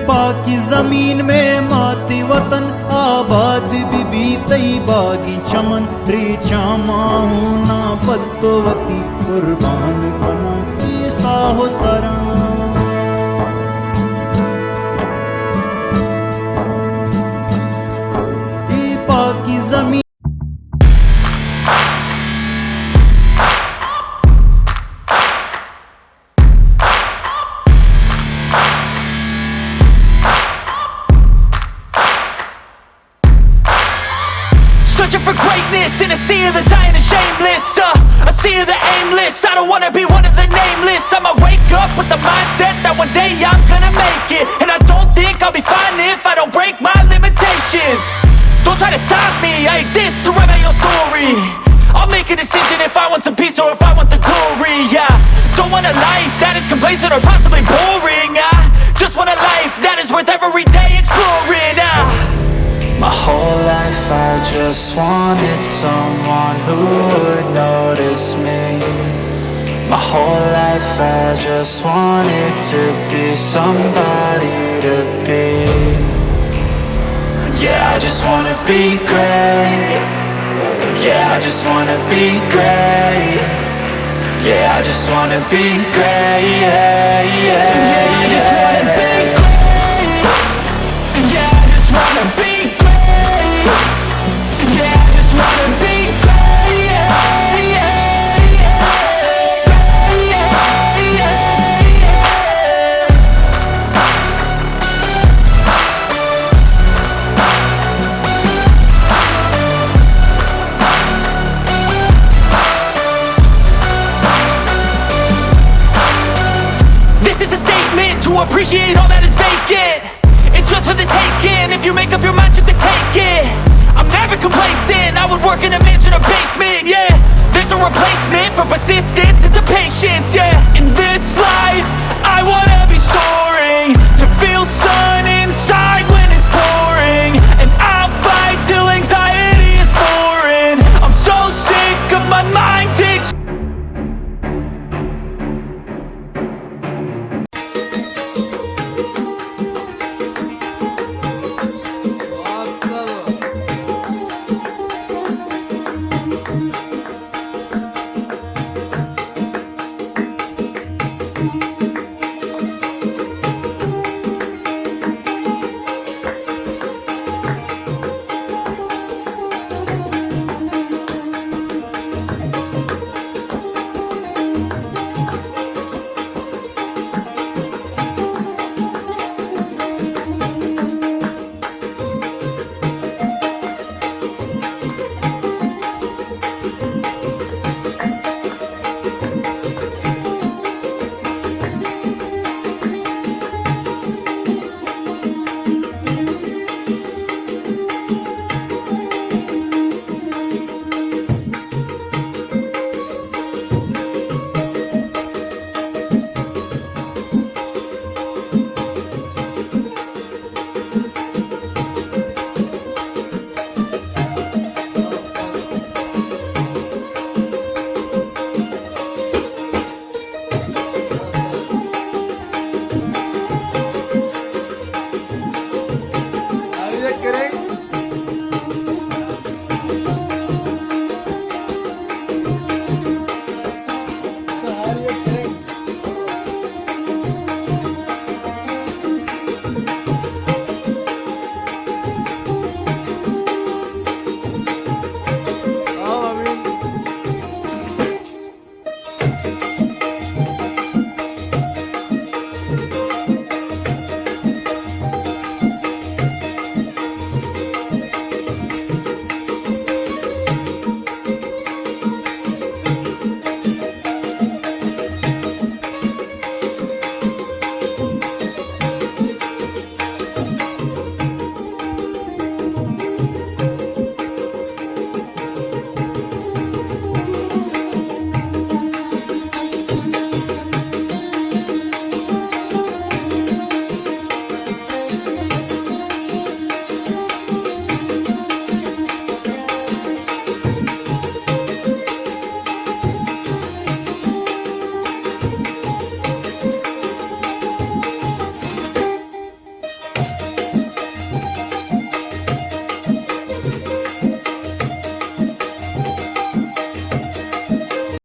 पाकी ज़मीन में माती वतन आबाद बीबी तैयबा की चमन रेचा माऊना बद्दोवती कुर्बान बना ईसा हो सरा ये पाकी ज़मीन for greatness in a sea of the dying and shameless, a sea of the aimless. I don't wanna be one of the nameless. I'ma wake up with the mindset that one day I'm gonna make it, and I don't think I'll be fine if I don't break my limitations. Don't try to stop me, I exist to write my own story. I'll make a decision if I want some peace or if I want the glory. Yeah, don't want a life that is complacent or possibly boring. I just want a life that is worth every day exploring. My whole life I just wanted someone who would notice me. My whole life I just wanted to be somebody to be. Yeah, I just wanna be great. Yeah, I just wanna be great. Yeah, I just wanna be great. Yeah, yeah, yeah, I just wanna be great. Yeah, I just wanna be great. Yeah, I just wanna be great. Yeah, yeah, yeah. Yeah, yeah, yeah. This is a statement to appreciate all that is vacant. It's just for the taking. If you make up your mind, you can take it. I'm never complacent. I would work in a mansion or basement. Yeah, there's no replacement for persistence. It's a patience. Yeah, in this life